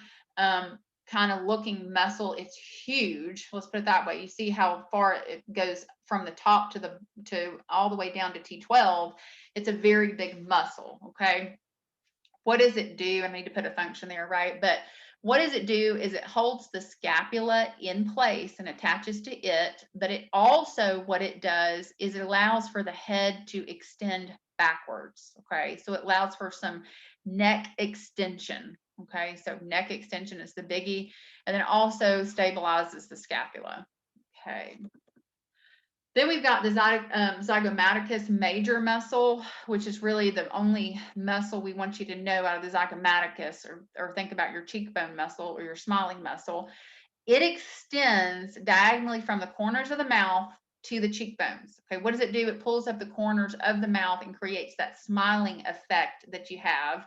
kind of looking muscle. It's huge. Let's put it that way. You see how far it goes from the top to all the way down to T12. It's a very big muscle. Okay. What does it do? I need to put a function there, right? But What does it do is it holds the scapula in place and attaches to it, but it also, what it does is it allows for the head to extend backwards. Okay, so it allows for some neck extension. Okay, so neck extension is the biggie, and then also stabilizes the scapula. Okay. Then we've got the zygomaticus major muscle, which is really the only muscle we want you to know out of the zygomaticus, or think about your cheekbone muscle or your smiling muscle. It extends diagonally from the corners of the mouth to the cheekbones. Okay, what does it do? It pulls up the corners of the mouth and creates that smiling effect that you have.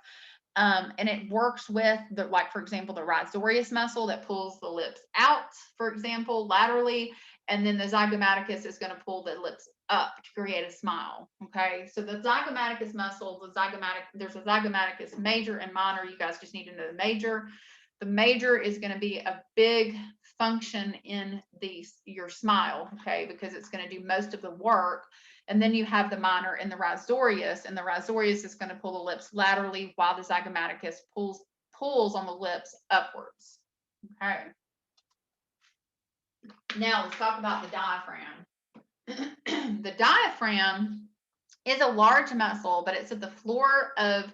And it works with the, like, for example, the rhizorius muscle that pulls the lips out, for example, laterally, and then the zygomaticus is going to pull the lips up to create a smile. Okay, so the zygomaticus muscle, there's a zygomaticus major and minor. You guys just need to know the major. The major is going to be a big function in your smile, okay, because it's going to do most of the work. And then you have the minor and the rhizorius is going to pull the lips laterally while the zygomaticus pulls on the lips upwards. Okay. Now let's talk about the diaphragm. The diaphragm is a large muscle, but it's at the floor of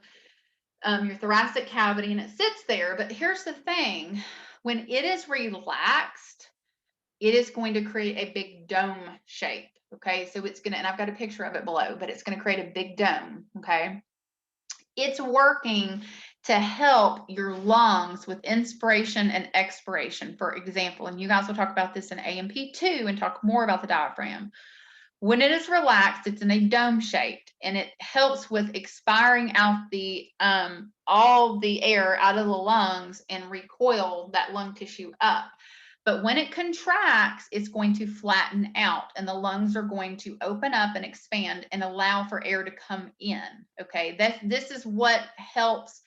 your thoracic cavity, and it sits there. But here's the thing: when it is relaxed, it is going to create a big dome shape. Okay, so it's gonna, and I've got a picture of it below, but it's gonna create a big dome. Okay, it's working to help your lungs with inspiration and expiration, for example. And you guys will talk about this in A&P 2 and talk more about the diaphragm. When it is relaxed, it's in a dome shaped, and it helps with expiring out the all the air out of the lungs and recoil that lung tissue up. But when it contracts, it's going to flatten out, and the lungs are going to open up and expand and allow for air to come in. Okay, this is what helps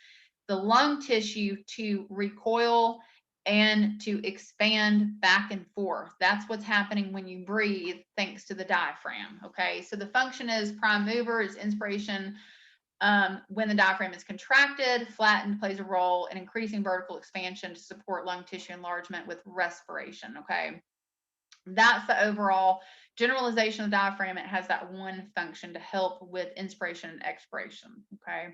the lung tissue to recoil and to expand back and forth. That's what's happening when you breathe, thanks to the diaphragm. Okay, so the function is prime mover, is inspiration. When the diaphragm is contracted, flattened, plays a role in increasing vertical expansion to support lung tissue enlargement with respiration. Okay, that's the overall generalization of the diaphragm. It has that one function to help with inspiration and expiration. Okay.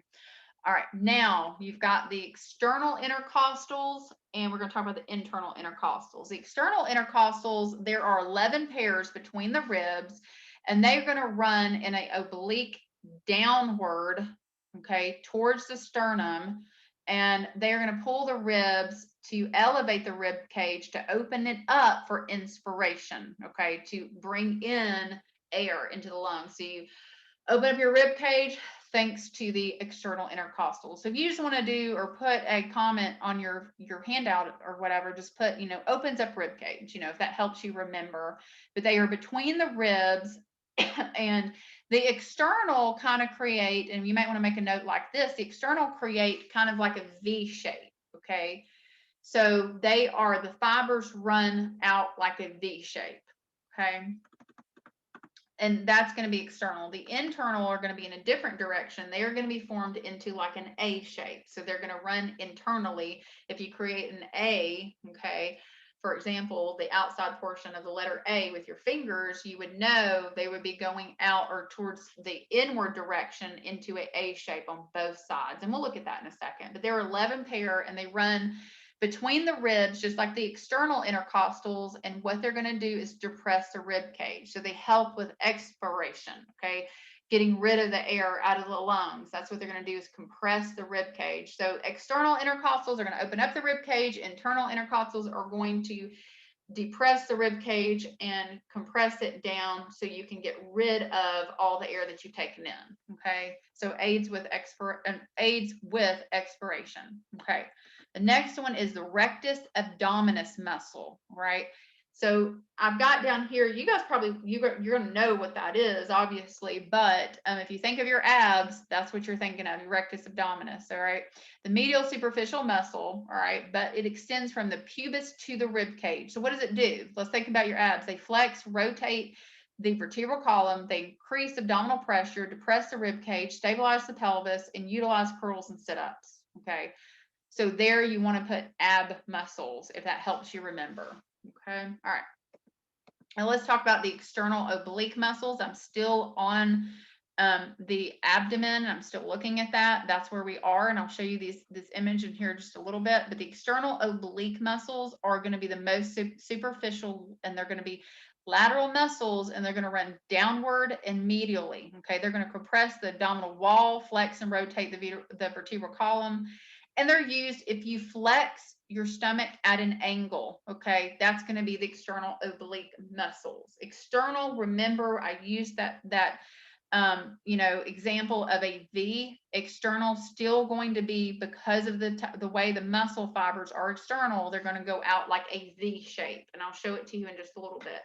All right, now you've got the external intercostals, and we're going to talk about the internal intercostals. The external intercostals, there are 11 pairs between the ribs, and they're going to run in an oblique downward, okay, towards the sternum, and they're going to pull the ribs to elevate the rib cage to open it up for inspiration, okay, to bring in air into the lungs. So you open up your rib cage thanks to the external intercostal. So if you just want to do or put a comment on your handout or whatever, just put, opens up rib cage, if that helps you remember. But they are between the ribs, and the external kind of create, and you might want to make a note like this, the external create kind of like a V shape, okay? So the fibers run out like a V shape, okay? And that's going to be external. The internal are going to be in a different direction. They are going to be formed into like an A shape. So they're going to run internally. If you create an A, okay, for example, the outside portion of the letter A with your fingers, you would know they would be going out or towards the inward direction into an A shape on both sides. And we'll look at that in a second. But there are 11 pair, and they run between the ribs, just like the external intercostals. And what they're going to do is depress the rib cage. So they help with expiration, okay? Getting rid of the air out of the lungs. That's what they're going to do, is compress the rib cage. So external intercostals are going to open up the rib cage. Internal intercostals are going to depress the rib cage and compress it down so you can get rid of all the air that you've taken in. Okay, so aids with expiration. Okay, the next one is the rectus abdominis muscle, right? So I've got down here, you guys probably, you're going to know what that is, obviously, but if you think of your abs, that's what you're thinking of, your rectus abdominis, all right? The medial superficial muscle, all right, but it extends from the pubis to the rib cage. So what does it do? Let's think about your abs. They flex, rotate the vertebral column, they increase abdominal pressure, depress the rib cage, stabilize the pelvis, and utilize curls and sit-ups, okay? So there you want to put ab muscles if that helps you remember. Okay. All right. Now let's talk about the external oblique muscles. I'm still on the abdomen. I'm still looking at that. That's where we are. And I'll show you this image in here just a little bit. But the external oblique muscles are going to be the most superficial, and they're going to be lateral muscles, and they're going to run downward and medially. Okay. They're going to compress the abdominal wall, flex and rotate the vertebral column. And they're used if you flex your stomach at an angle. Okay, that's going to be the external oblique muscles. External, remember I used that example of a V. External still going to be, because of the way the muscle fibers are external, they're going to go out like a V shape, and I'll show it to you in just a little bit.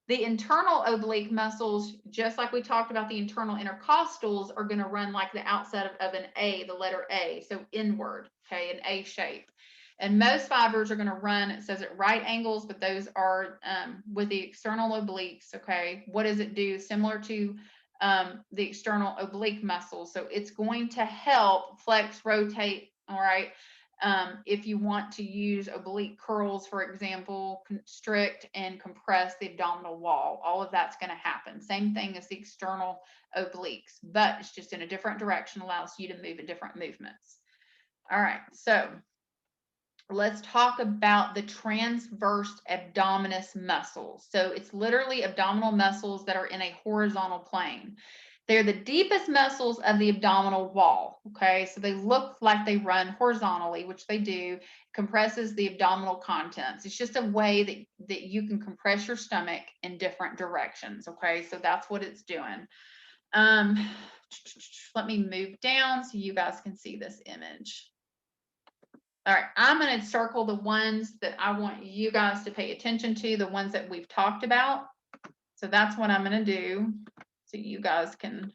The internal oblique muscles, just like we talked about the internal intercostals, are going to run like the outside of an A, the letter A, so inward, okay, an A shape. And most fibers are going to run, it says at right angles, but those are with the external obliques, okay. What does it do? Similar to the external oblique muscles. So it's going to help flex, rotate, all right. If you want to use oblique curls, for example, constrict and compress the abdominal wall, all of that's going to happen. Same thing as the external obliques, but it's just in a different direction, allows you to move in different movements. All right, so let's talk about the transverse abdominis muscles. So it's literally abdominal muscles that are in a horizontal plane. They're the deepest muscles of the abdominal wall, okay? So they look like they run horizontally, which they do, compresses the abdominal contents. It's just a way that you can compress your stomach in different directions, okay? So that's what it's doing. Let me move down so you guys can see this image. All right, I'm going to circle the ones that I want you guys to pay attention to, the ones that we've talked about. So that's what I'm going to do, so you guys can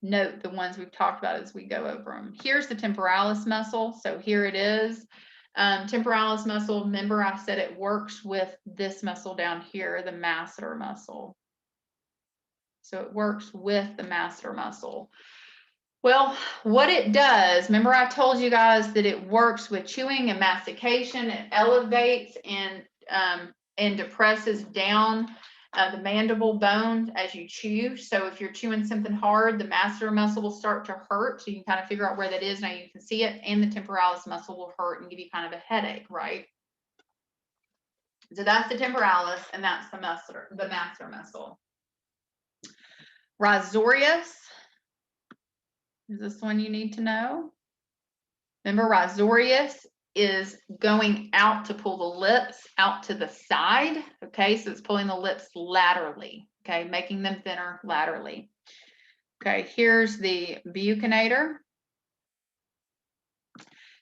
note the ones we've talked about as we go over them. Here's the temporalis muscle. So here it is. Temporalis muscle, remember I said it works with this muscle down here, the masseter muscle. So it works with the masseter muscle. Well, what it does, remember I told you guys that it works with chewing and mastication. It elevates and depresses down the mandible bone as you chew. So if you're chewing something hard, the masseter muscle will start to hurt. So you can kind of figure out where that is. Now you can see it, and the temporalis muscle will hurt and give you kind of a headache, right? So that's the temporalis, and that's the masseter muscle. Risorius. Is this one you need to know? Remember, risorius is going out to pull the lips out to the side. Okay, so it's pulling the lips laterally, okay, making them thinner laterally. Okay, here's the buccinator.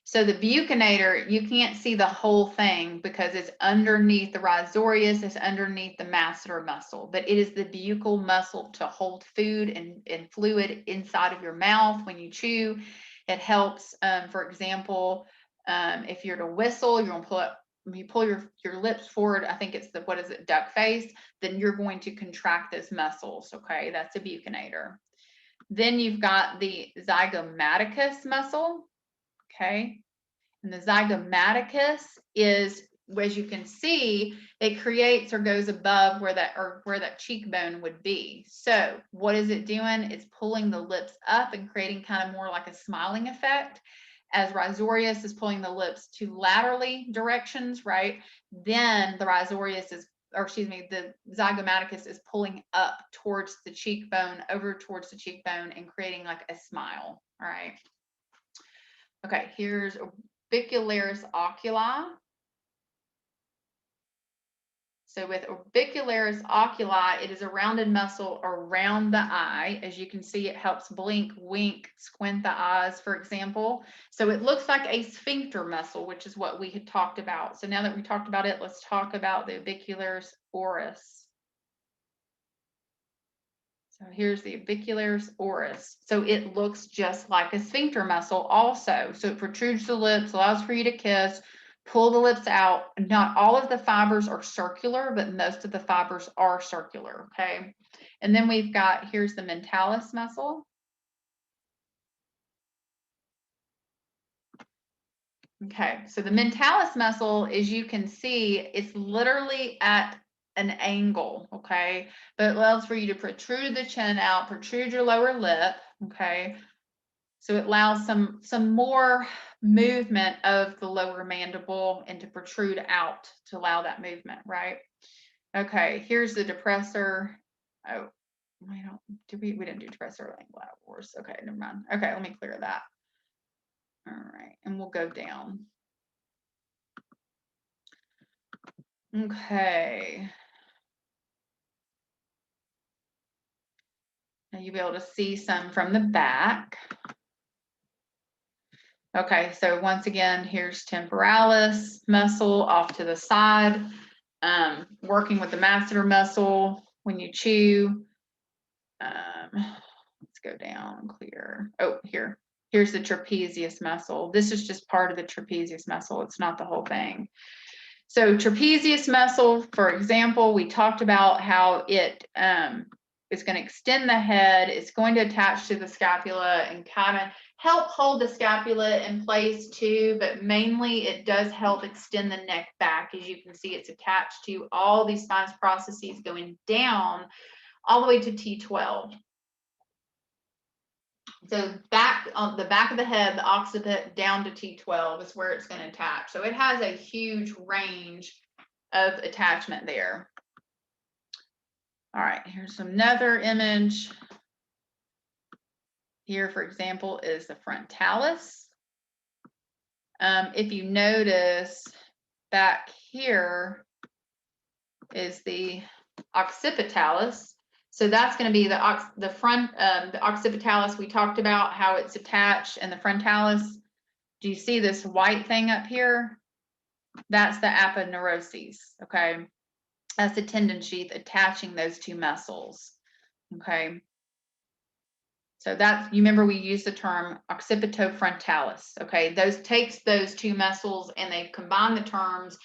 So the buccinator, you can't see the whole thing because it's underneath the risorius, it's underneath the masseter muscle, but it is the buccal muscle to hold food and fluid inside of your mouth when you chew. It helps, for example, if you're to whistle, you're going to pull up, when you pull your lips forward, I think it's duck face, then you're going to contract those muscles, okay? That's a buccinator. Then you've got the zygomaticus muscle. Okay, and the zygomaticus is, as you can see, it creates or goes above where that cheekbone would be. So what is it doing? It's pulling the lips up and creating kind of more like a smiling effect. As risorius is pulling the lips to laterally directions, right? Then the zygomaticus is pulling up towards the cheekbone, over towards the cheekbone, and creating like a smile. All right. Okay, here's orbicularis oculi. So with orbicularis oculi, it is a rounded muscle around the eye. As you can see, it helps blink, wink, squint the eyes, for example. So it looks like a sphincter muscle, which is what we had talked about. So now that we talked about it, let's talk about the orbicularis oris. So here's the orbicularis oris. So it looks just like a sphincter muscle also. So it protrudes the lips, allows for you to kiss, pull the lips out. Not all of the fibers are circular, but most of the fibers are circular, okay? And then we've got, here's the mentalis muscle. Okay, so the mentalis muscle, as you can see, it's literally at an angle, okay? But it allows for you to protrude the chin out, protrude your lower lip, okay? So it allows some more movement of the lower mandible and to protrude out to allow that movement, right? Okay, here's the depressor. Oh, we didn't do depressor lingual force. Okay, never mind. Okay, let me clear that. All right, and we'll go down. Okay. Now you'll be able to see some from the back. Okay, so once again, here's temporalis muscle off to the side, working with the masseter muscle when you chew. Let's go down, clear. Oh, here's the trapezius muscle. This is just part of the trapezius muscle. It's not the whole thing. So trapezius muscle, for example, we talked about how it is going to extend the head. It's going to attach to the scapula and kind of help hold the scapula in place too, but mainly it does help extend the neck back. As you can see, it's attached to all these spinous processes going down all the way to T12. So back on the back of the head, the occiput down to T12 is where it's going to attach. So it has a huge range of attachment there. All right, here's another image. Here, for example, is the frontalis. If you notice back here is the occipitalis. So that's going to be the occipitalis. We talked about how it's attached, and the frontalis. Do you see this white thing up here? That's the aponeuroses, okay? That's the tendon sheath attaching those two muscles, okay? So that's, you remember we used the term occipitofrontalis, okay? Those takes those two muscles and they combine the terms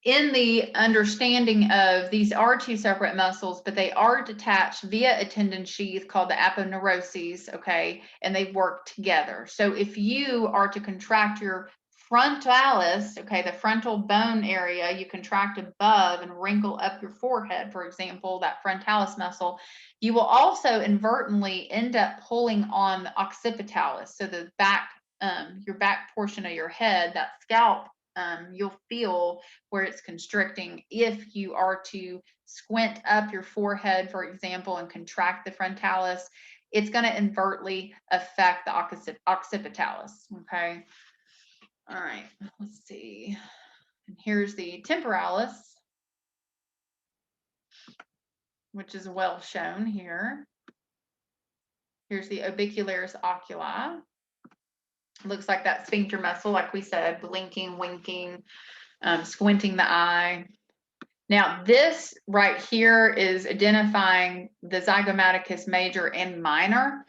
in the understanding of these are two separate muscles, but they are detached via a tendon sheath called the aponeuroses, okay? And they work together. So if you are to contract your frontalis, okay, the frontal bone area, you contract above and wrinkle up your forehead, for example, that frontalis muscle, you will also inadvertently end up pulling on the occipitalis. So the back, your back portion of your head, that scalp, you'll feel where it's constricting. If you are to squint up your forehead, for example, and contract the frontalis, it's going to inadvertently affect the occipitalis, okay? All right, let's see. And here's the temporalis, which is well shown here. Here's the orbicularis oculi. Looks like that sphincter muscle, like we said, blinking, winking, squinting the eye. Now, this right here is identifying the zygomaticus major and minor.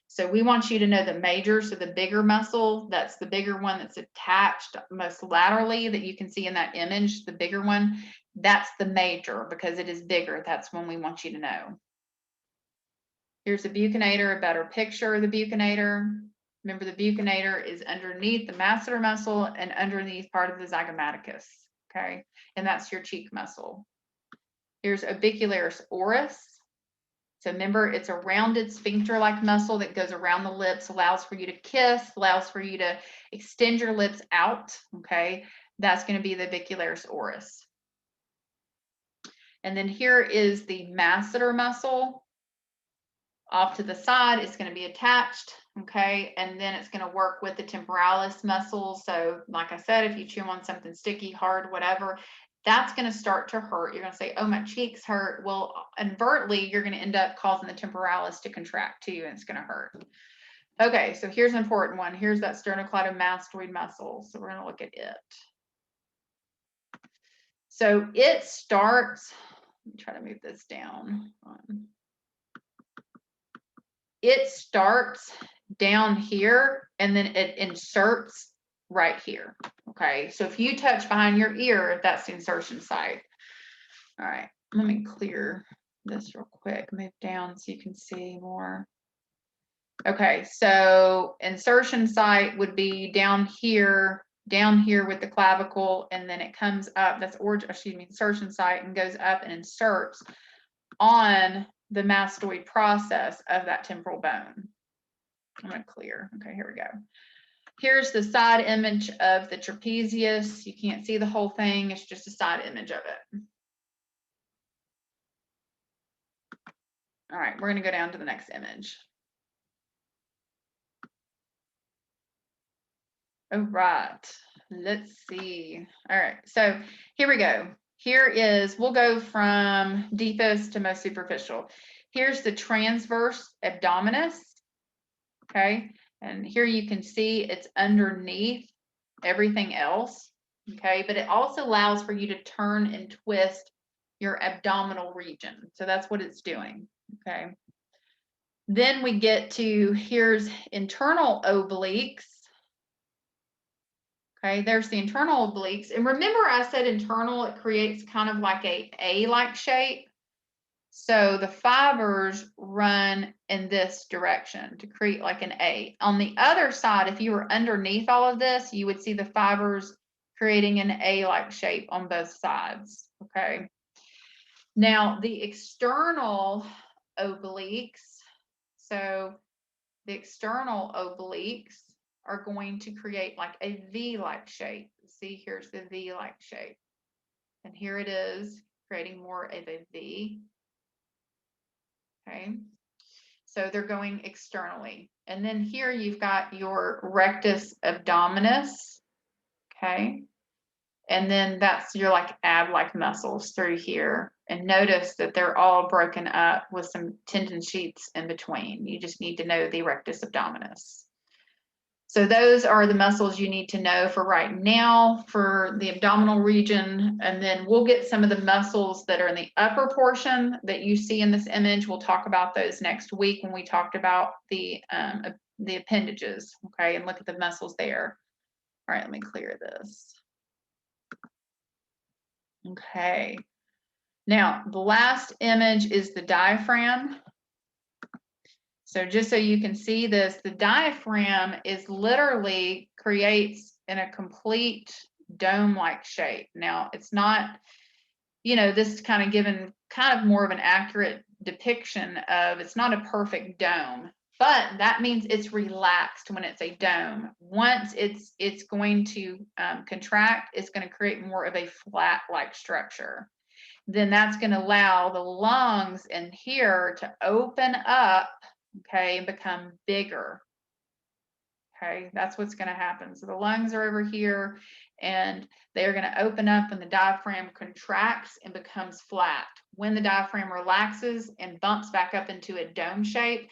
So we want you to know the major, so the bigger muscle, that's the bigger one that's attached most laterally that you can see in that image, the bigger one, that's the major because it is bigger. That's one we want you to know. Here's the buccinator, a better picture of the buccinator. Remember, the buccinator is underneath the masseter muscle and underneath part of the zygomaticus, okay? And that's your cheek muscle. Here's orbicularis oris. So remember, it's a rounded sphincter-like muscle that goes around the lips, allows for you to kiss, allows for you to extend your lips out, okay? That's going to be the orbicularis oris. And then here is the masseter muscle. Off to the side, it's going to be attached, okay? And then it's going to work with the temporalis muscle. So like I said, if you chew on something sticky, hard, whatever, that's going to start to hurt. You're going to say, oh, my cheeks hurt. Well, inadvertently, you're going to end up causing the temporalis to contract too, and it's going to hurt. Okay, so here's an important one. Here's that sternocleidomastoid muscle. So we're going to look at it. So it starts, let me try to move this down. It starts down here and then it inserts right here. Okay, so if you touch behind your ear, that's the insertion site. All right, let me clear this real quick, move down so you can see more. Okay, so insertion site would be down here down here with the clavicle, and then it comes up, that's insertion site, and goes up and inserts on the mastoid process of that temporal bone. I'm going to clear. Okay, here we go. Here's the side image of the trapezius. You can't see the whole thing. It's just a side image of it. All right, we're going to go down to the next image. All right, let's see. All right, so here we go. Here is, we'll go from deepest to most superficial. Here's the transverse abdominis, okay? And here you can see it's underneath everything else, okay? But it also allows for you to turn and twist your abdominal region. So that's what it's doing, okay? Then we get to, here's internal obliques. Okay, there's the internal obliques. And remember I said internal, it creates kind of like a A-like shape. So the fibers run in this direction to create like an A. On the other side, if you were underneath all of this, you would see the fibers creating an A-like shape on both sides, okay? Now the external obliques, so the external obliques are going to create like a V-like shape. See, here's the V-like shape. And here it is, creating more of a V. Okay, so they're going externally. And then here you've got your rectus abdominis. Okay, and then that's your like ab-like muscles through here. And notice that they're all broken up with some tendon sheets in between. You just need to know the rectus abdominis. So those are the muscles you need to know for right now for the abdominal region. And then we'll get some of the muscles that are in the upper portion that you see in this image. We'll talk about those next week when we talked about the appendages, okay, and look at the muscles there. All right, let me clear this. Okay. Now, the last image is the diaphragm. So just so you can see this, the diaphragm is literally creates in a complete dome-like shape. Now, it's not, you know, this is kind of given kind of more of an accurate depiction of, it's not a perfect dome, but that means it's relaxed when it's a dome. Once it's going to contract, it's going to create more of a flat-like structure. Then that's going to allow the lungs in here to open up, okay, and become bigger. Okay, that's what's going to happen. So the lungs are over here and they're going to open up and the diaphragm contracts and becomes flat. When the diaphragm relaxes and bumps back up into a dome shape,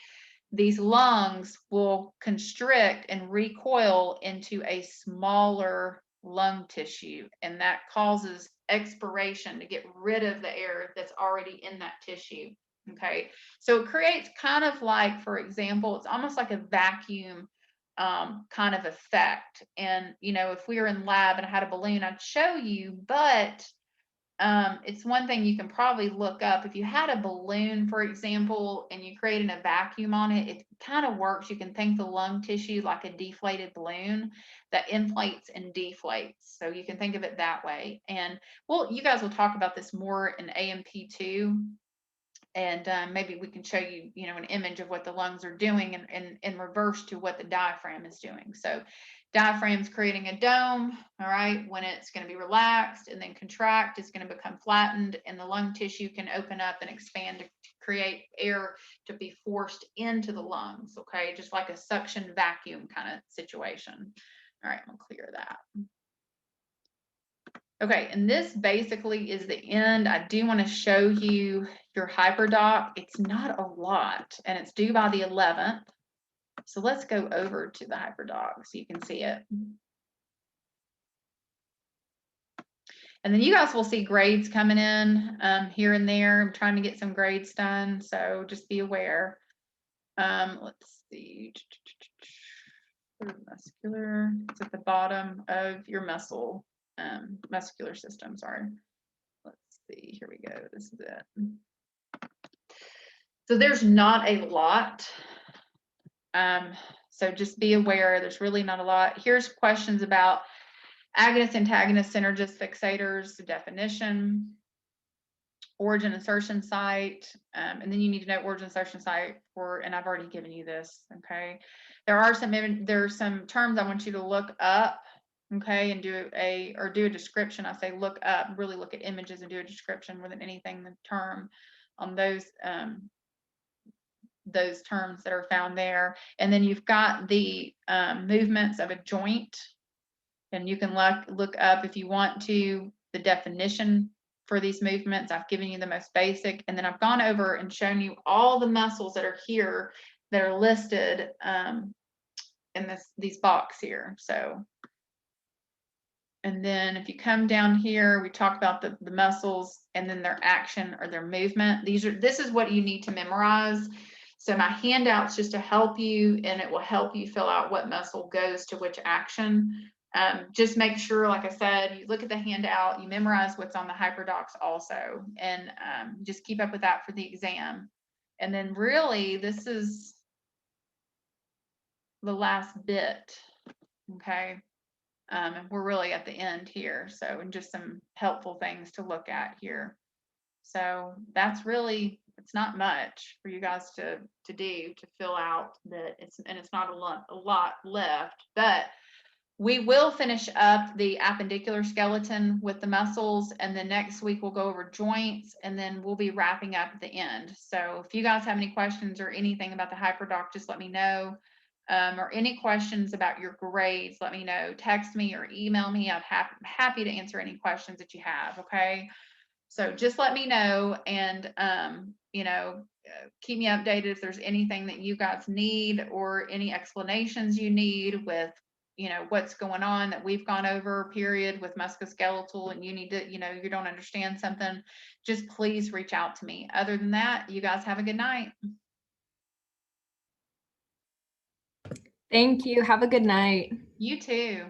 these lungs will constrict and recoil into a smaller lung tissue, and that causes expiration to get rid of the air that's already in that tissue. Okay, so it creates kind of like, for example, it's almost like a vacuum kind of effect. And you know, if we were in lab and I had a balloon, I'd show you, but it's one thing you can probably look up. If you had a balloon, for example, and you created a vacuum on it, it kind of works. You can think the lung tissue like a deflated balloon that inflates and deflates. So you can think of it that way. And well, you guys will talk about this more in AMP2. And maybe we can show you, you know, an image of what the lungs are doing in reverse to what the diaphragm is doing. So diaphragm's creating a dome, all right, when it's going to be relaxed and then contract, it's going to become flattened and the lung tissue can open up and expand to create air to be forced into the lungs, okay, just like a suction vacuum kind of situation. All right, I'm going to clear that. Okay, and this basically is the end. I do want to show you your hyperdoc. It's not a lot, and it's due by the 11th. So let's go over to the hyperdoc so you can see it. And then you guys will see grades coming in here and there. I'm trying to get some grades done, so just be aware. Let's see. Muscular, it's at the bottom of your muscle. Muscular system, sorry. Let's see, here we go, this is it. So there's not a lot. So just be aware, there's really not a lot. Here's questions about Agonist, antagonist, synergist, fixators, the definition, origin insertion site, and then you need to know origin insertion site for, and I've already given you this, okay? There's some terms I want you to look up, okay, and do a description. I say look up, really look at images and do a description more than anything, the term on those terms that are found there. And then you've got the movements of a joint, and you can look up if you want to the definition for these movements. I've given you the most basic, and then I've gone over and shown you all the muscles that are here that are listed in these box here. So, and then if you come down here, we talk about the muscles and then their action or their movement. This is what you need to memorize. So my handout's just to help you, and it will help you fill out what muscle goes to which action. Just make sure, like I said, you look at the handout, you memorize what's on the hyperdocs also, and just keep up with that for the exam. And then really, this is the last bit, okay? And we're really at the end here, so, and just some helpful things to look at here. So that's really, it's not much for you guys to do, to fill out that. It's not a lot left, but we will finish up the appendicular skeleton with the muscles, and then next week we'll go over joints, and then we'll be wrapping up at the end. So if you guys have any questions or anything about the hyperdoc, just let me know. Or any questions about your grades, let me know. Text me or email me. I'm happy to answer any questions that you have, okay? So just let me know, and you know, keep me updated if there's anything that you guys need or any explanations you need with, you know, what's going on that we've gone over, period, with musculoskeletal, and you need to, you know, you don't understand something, just please reach out to me. Other than that, you guys have a good night. Thank you. Have a good night. You too.